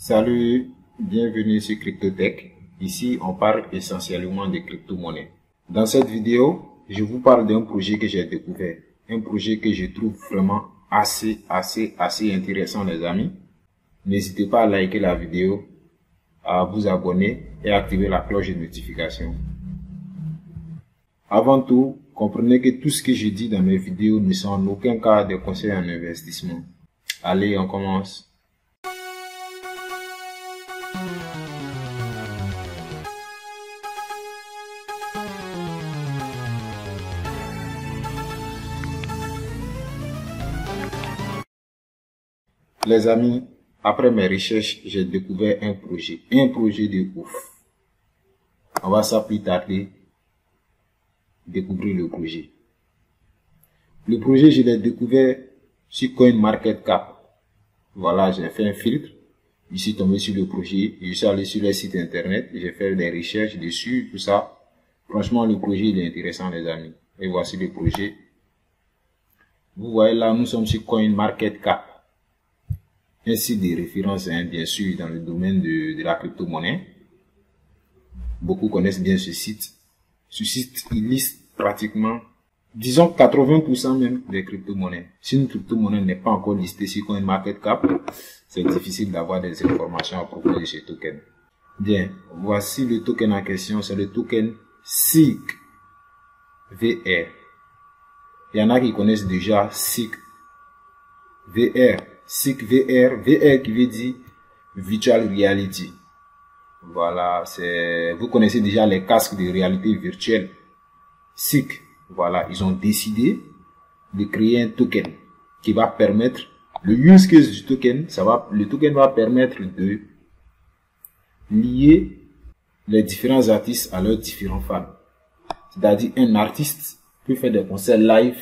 Salut, bienvenue sur CryptoTech. Ici, on parle essentiellement de crypto-monnaies. Dans cette vidéo, je vous parle d'un projet que j'ai découvert. Un projet que je trouve vraiment assez intéressant, les amis. N'hésitez pas à liker la vidéo, à vous abonner et à activer la cloche de notification. Avant tout, comprenez que tout ce que je dis dans mes vidéos ne sont en aucun cas des conseils en investissement. Allez, on commence. Les amis, après mes recherches, j'ai découvert un projet de ouf. On va sans plus tarder découvrir le projet. Le projet, je l'ai découvert sur CoinMarketCap. Voilà, j'ai fait un filtre. Je suis tombé sur le projet. Je suis allé sur le site internet. J'ai fait des recherches dessus, tout ça. Franchement, le projet, il est intéressant, les amis. Et voici le projet. Vous voyez là, nous sommes sur CoinMarketCap. Un site de référence, bien sûr, dans le domaine de la crypto-monnaie. Beaucoup connaissent bien ce site. Ce site, il liste pratiquement, disons 80% même des crypto-monnaies. Si une crypto-monnaie n'est pas encore listée sur CoinMarketCap, c'est difficile d'avoir des informations à propos de ce token. Bien, voici le token en question, c'est le token SIG VR. Il y en a qui connaissent déjà SIG VR. SIG VR, VR qui veut dire Virtual Reality. Voilà, vous connaissez déjà les casques de réalité virtuelle. SIG, voilà, ils ont décidé de créer un token qui va permettre, le use case du token, le token va permettre de lier les différents artistes à leurs différents fans. C'est-à-dire, un artiste peut faire des concerts live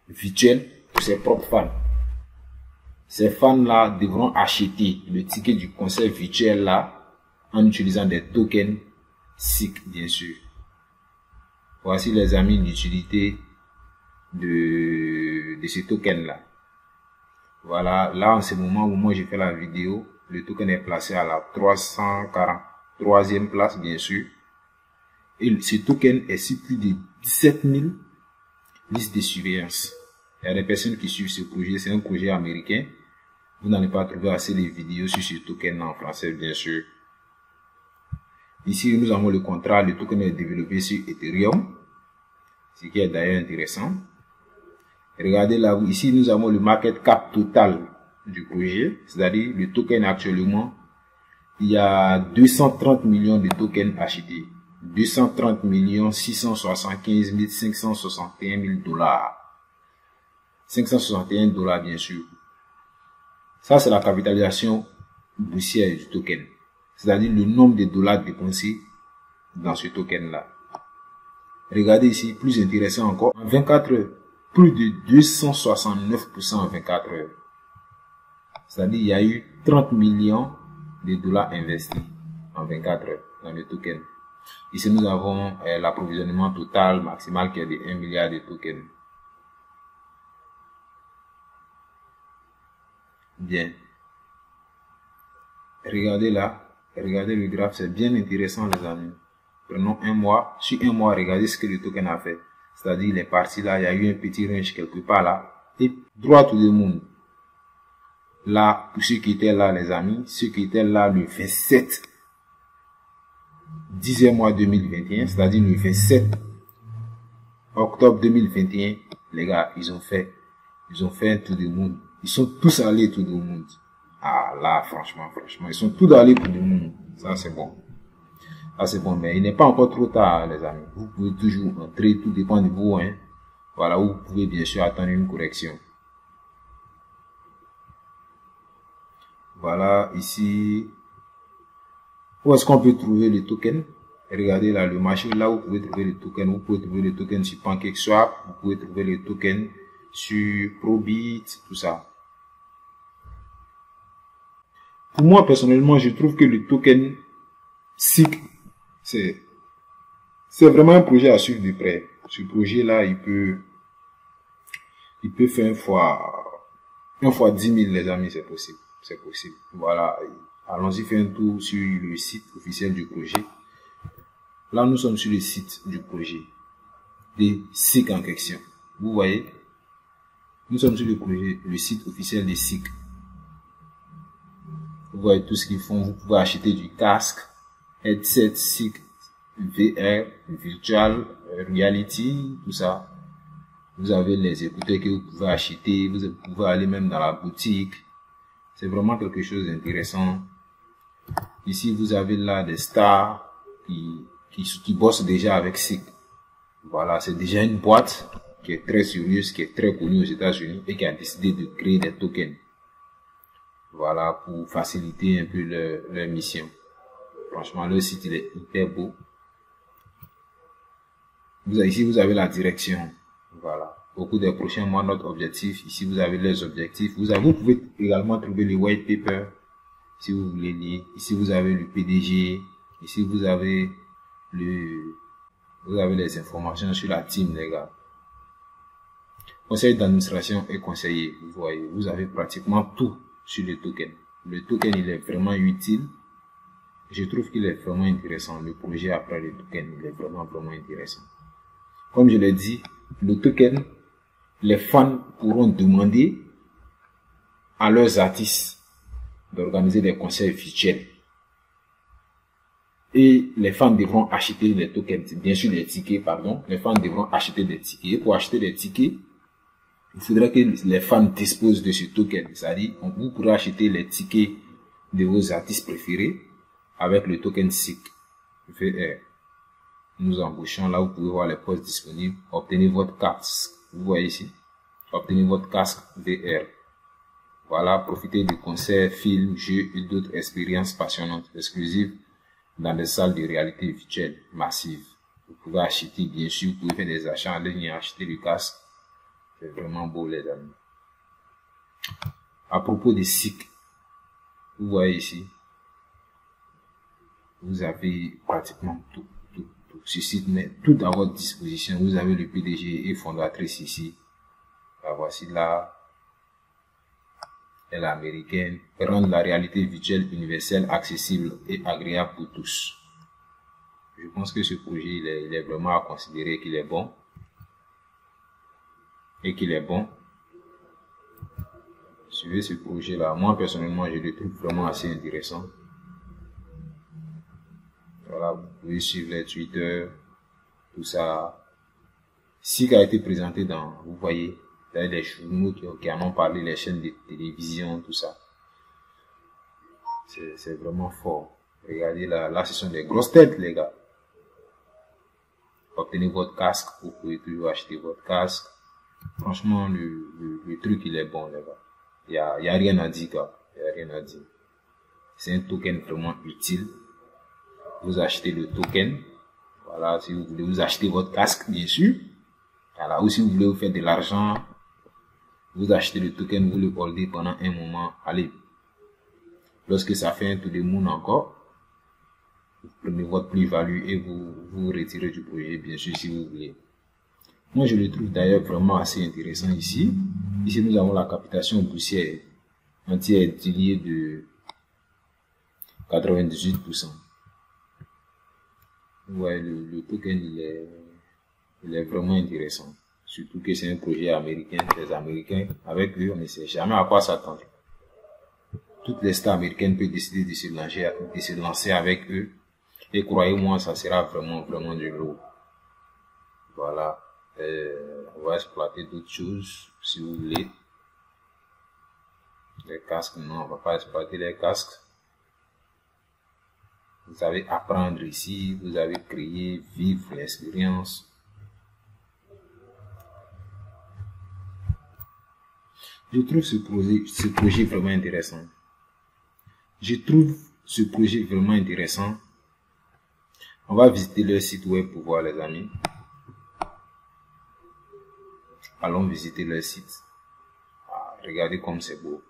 virtuels pour ses propres fans. Ces fans-là devront acheter le ticket du concert virtuel là en utilisant des tokens SIG, bien sûr. Voici, les amis, l'utilité de ces tokens-là. Voilà, là, en ce moment où moi j'ai fait la vidéo, le token est placé à la 343e place, bien sûr. Et ce token est sur plus de 17 000 listes de surveillance. Il y a des personnes qui suivent ce projet, c'est un projet américain. Vous n'allez pas trouver assez de vidéos sur ce token en français, bien sûr. Ici, nous avons le contrat. Le token est développé sur Ethereum, ce qui est d'ailleurs intéressant. Regardez là, ici, nous avons le market cap total du projet, c'est-à-dire le token actuellement, il y a 230 millions de tokens achetés. 230 675 561 000 dollars. 561 dollars, bien sûr. Ça, c'est la capitalisation boursière du token. C'est-à-dire le nombre de dollars dépensés dans ce token-là. Regardez ici, plus intéressant encore, en 24 heures, plus de 269% en 24 heures. C'est-à-dire il y a eu 30 millions de dollars investis en 24 heures dans le token. Ici, nous avons l'approvisionnement total maximal qui est de 1 milliard de tokens. Bien. Regardez là. Regardez le graphe, c'est bien intéressant, les amis. Prenons un mois. Sur un mois, regardez ce que le token a fait. C'est-à-dire, il est parti là, il y a eu un petit range quelque part là. Et droit tout le monde. Là, pour ceux qui étaient là, les amis, ceux qui étaient là le 27 10e mois 2021, c'est-à-dire le 27 octobre 2021, les gars, ils ont fait un tour du monde. Ils sont tous allés tout le monde. Ah là, franchement, ils sont tous allés pour le monde. Ça, c'est bon. Ça, c'est bon, mais il n'est pas encore trop tard, les amis. Vous pouvez toujours entrer, tout dépend de vous, hein. Voilà, vous pouvez bien sûr attendre une correction. Voilà, ici. Où est-ce qu'on peut trouver le token? Regardez là, le marché, là, vous pouvez trouver le token. Vous pouvez trouver le token sur PancakeSwap. Vous pouvez trouver le token sur Probit, tout ça. Pour moi, personnellement, je trouve que le token SIG, c'est vraiment un projet à suivre de près. Ce projet-là, il peut faire un fois 10 000, les amis, c'est possible. Voilà. allons-y faire un tour sur le site officiel du projet. Là, nous sommes sur le site du projet, des SIC en question. Vous voyez, nous sommes sur le projet, le site officiel des SIC. Vous voyez tout ce qu'ils font. Vous pouvez acheter du casque, headset SIC, VR, virtual reality, tout ça. Vous avez les écouteurs que vous pouvez acheter. Vous pouvez aller même dans la boutique. C'est vraiment quelque chose d'intéressant. Ici, vous avez là des stars qui bossent déjà avec SIC. Voilà, c'est déjà une boîte qui est très sérieuse, qui est très connue aux États-Unis et qui a décidé de créer des tokens. Voilà, pour faciliter un peu leur mission. Franchement, le site, il est hyper beau. Ici, vous avez la direction. Voilà. Au cours des prochains mois, notre objectif. Ici, vous avez les objectifs. Vous pouvez également trouver les white papers, si vous voulez lire. Ici, vous avez le PDG. Ici, vous avez les informations sur la team, les gars. Conseil d'administration et conseiller. Vous voyez, vous avez pratiquement tout sur le token. Le token, il est vraiment utile. Je trouve qu'il est vraiment intéressant. Le projet après le token, il est vraiment intéressant. Comme je l'ai dit, le token, les fans pourront demander à leurs artistes d'organiser des concerts virtuels. Et les fans devront acheter les tokens, bien sûr les tickets, pardon. Les fans devront acheter des tickets. Et pour acheter des tickets, il faudra que les fans disposent de ce token. C'est-à-dire, vous pourrez acheter les tickets de vos artistes préférés avec le token SIC. VR. Nous embauchons là, vous pouvez voir les postes disponibles. Obtenez votre casque. Vous voyez ici. Obtenez votre casque VR. Voilà, profitez du concert, films, jeux et d'autres expériences passionnantes, exclusives dans des salles de réalité virtuelle massive. Vous pouvez acheter, bien sûr, vous pouvez faire des achats en ligne et acheter le casque. C'est vraiment beau, les amis. À propos des SIC, vous voyez ici, vous avez pratiquement tout. Ce site met tout à votre disposition. Vous avez le PDG et fondatrice ici. La voici là. Elle est américaine. Rendre la réalité virtuelle universelle accessible et agréable pour tous. Je pense que ce projet, il est vraiment à considérer qu'il est bon. Et qu'il est bon. Suivez ce projet-là. Moi, personnellement, je le trouve vraiment assez intéressant. Voilà, vous pouvez suivre les Twitter, tout ça. SIC a été présenté dans, vous voyez, les journaux qui en ont parlé, les chaînes de télévision, tout ça. C'est vraiment fort. Regardez là, ce sont des grosses têtes, les gars. Obtenez votre casque, vous pouvez toujours acheter votre casque. Franchement, le truc, il est bon, les gars. Il y a rien à dire, quoi. Il y a rien à dire. C'est un token vraiment utile. Vous achetez le token. Voilà, si vous voulez vous acheter votre casque, bien sûr. Voilà, ou si vous voulez vous faire de l'argent, vous achetez le token, vous le holdez pendant un moment. Allez. Lorsque ça fait un tour de monde encore, vous prenez votre plus-value et vous retirez du projet, bien sûr, si vous voulez. Moi, je le trouve d'ailleurs vraiment assez intéressant ici. Ici, nous avons la capitation boursière entière de 98%. Ouais, le token, il est vraiment intéressant. Surtout que c'est un projet américain, des Américains. Avec eux, on ne sait jamais à quoi s'attendre. Toutes les stars américaines peuvent décider de se lancer avec eux. Et croyez-moi, ça sera vraiment du lourd. Voilà. On va exploiter d'autres choses, si vous voulez. Les casques, non, on va pas exploiter les casques. Vous avez apprendre ici, vous avez créer, vivre l'expérience. Je trouve ce projet vraiment intéressant. On va visiter leur site web pour voir, les amis. Allons visiter leur site. Ah, regardez comme c'est beau.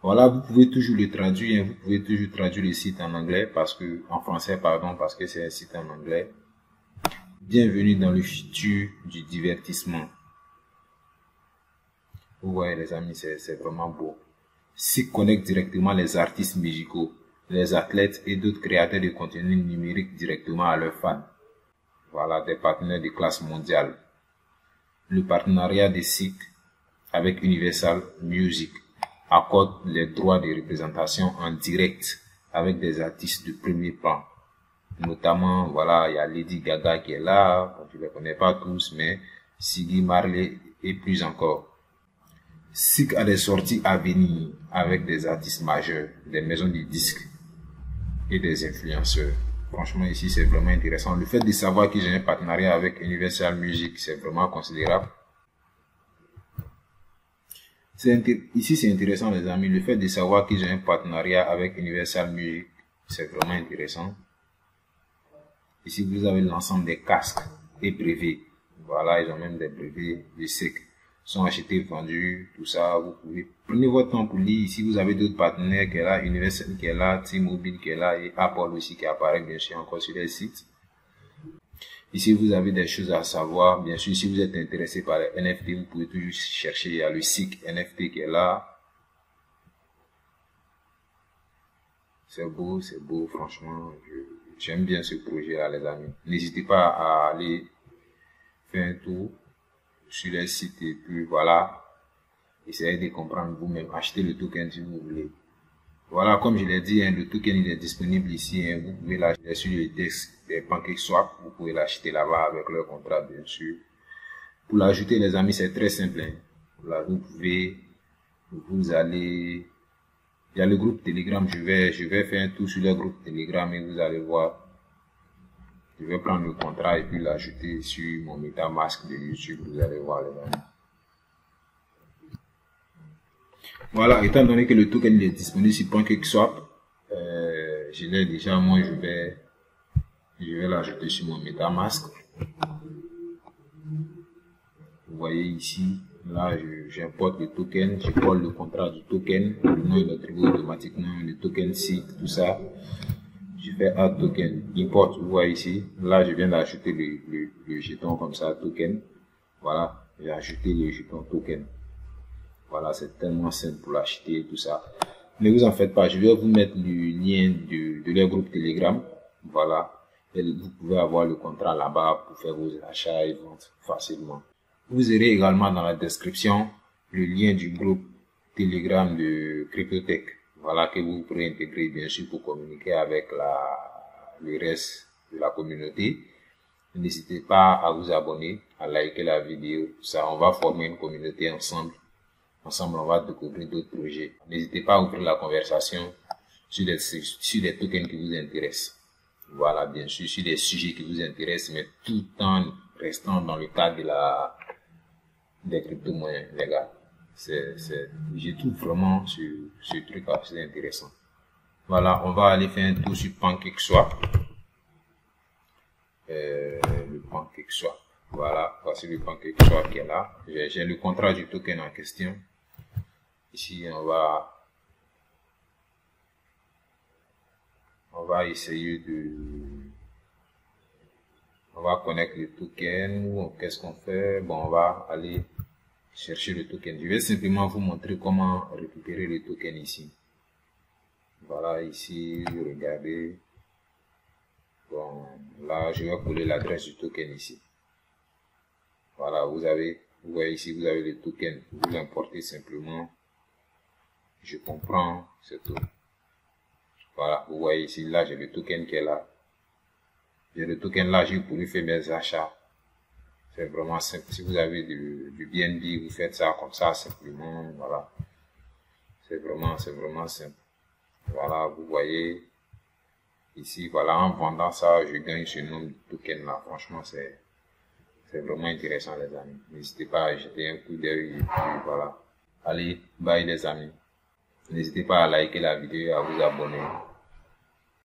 Voilà, vous pouvez toujours le traduire, vous pouvez toujours traduire le site en anglais en français, parce que c'est un site en anglais. Bienvenue dans le futur du divertissement. Vous voyez, les amis, c'est vraiment beau. Seek connecte directement les artistes musicaux, les athlètes et d'autres créateurs de contenu numérique directement à leurs fans. Voilà, des partenaires de classe mondiale. Le partenariat de Seek avec Universal Music accorde les droits de représentation en direct avec des artistes de premier plan. Notamment, voilà, il y a Lady Gaga qui est là, je ne les connais pas tous, mais Ziggy Marley et plus encore. Seek a des sorties à venir avec des artistes majeurs, des maisons de disques et des influenceurs. Franchement, ici, c'est vraiment intéressant. Le fait de savoir que j'ai un partenariat avec Universal Music, c'est vraiment considérable. Ici, c'est intéressant, les amis. Le fait de savoir que j'ai un partenariat avec Universal Music, c'est vraiment intéressant. Ici, vous avez l'ensemble des casques et brevets. Voilà, ils ont même des brevets de Seek. Sont achetés, vendus, tout ça. Vous pouvez prenez votre temps pour lire. Ici, vous avez d'autres partenaires qui est là, Universal qui est là, T-Mobile qui est là et Apple aussi qui apparaît bien sûr encore sur les sites. Ici, vous avez des choses à savoir. Bien sûr, si vous êtes intéressé par les NFT, vous pouvez toujours chercher. Il y a le Seek NFT qui est là. C'est beau, franchement. J'aime bien ce projet-là, les amis. N'hésitez pas à aller faire un tour sur les sites et puis voilà. Essayez de comprendre vous-même. Achetez le token si vous voulez. Voilà, comme je l'ai dit, hein, le token il est disponible ici. Hein, vous pouvez l'acheter sur le desk des PancakeSwap. Vous pouvez l'acheter là-bas avec leur contrat, bien sûr. Pour l'ajouter, les amis, c'est très simple. Hein. Là, vous allez, il y a le groupe Telegram. Je vais faire un tour sur le groupe Telegram et vous allez voir. Je vais prendre le contrat et puis l'ajouter sur mon MetaMask de YouTube. Vous allez voir, les amis. Voilà, étant donné que le token est disponible sur PancakeSwap, je l'ai déjà, moi je vais l'ajouter sur mon MetaMask. Vous voyez ici, là j'importe le token, je colle le contrat du token, le nom il est attribué automatiquement, le token site, tout ça. Je fais add token, import, vous voyez ici, là je viens d'ajouter le jeton comme ça, token. Voilà, j'ai ajouté le jeton token. Voilà, c'est tellement simple pour l'acheter et tout ça. Ne vous en faites pas, je vais vous mettre le lien de leur groupe Telegram. Voilà, et vous pouvez avoir le contrat là-bas pour faire vos achats et ventes facilement. Vous aurez également dans la description le lien du groupe Telegram de Cryptotech. Voilà, que vous pourrez intégrer bien sûr pour communiquer avec le reste de la communauté. N'hésitez pas à vous abonner, à liker la vidéo. Ça, on va former une communauté ensemble. Ensemble, on va découvrir d'autres projets. N'hésitez pas à ouvrir la conversation sur des tokens qui vous intéressent. Voilà, bien sûr, sur des sujets qui vous intéressent, mais tout en restant dans le cadre des crypto-monnaies, les gars. Je trouve vraiment ce truc assez intéressant. Voilà, on va aller faire un tour sur PancakeSwap. Le PancakeSwap. Voilà, voici le PancakeSwap qui est là. J'ai le contrat du token en question. Ici, on va essayer on va connecter le token, ou qu'est-ce qu'on fait? Bon, on va aller chercher le token. Je vais simplement vous montrer comment récupérer le token ici. Voilà, ici, regardez. Bon, là, je vais coller l'adresse du token ici. Voilà, vous voyez ici, vous avez le token. Vous l'importez simplement. Je comprends, c'est tout. Voilà, vous voyez ici, là, j'ai le token qui est là. J'ai le token là, j'ai pour lui faire mes achats. C'est vraiment simple. Si vous avez du BNB, vous faites ça comme ça, simplement, voilà. C'est vraiment simple. Voilà, vous voyez. Ici, voilà, en vendant ça, je gagne ce nombre de tokens là. Franchement, c'est vraiment intéressant, les amis. N'hésitez pas à jeter un coup d'œil et puis voilà. Allez, bye les amis. N'hésitez pas à liker la vidéo et à vous abonner.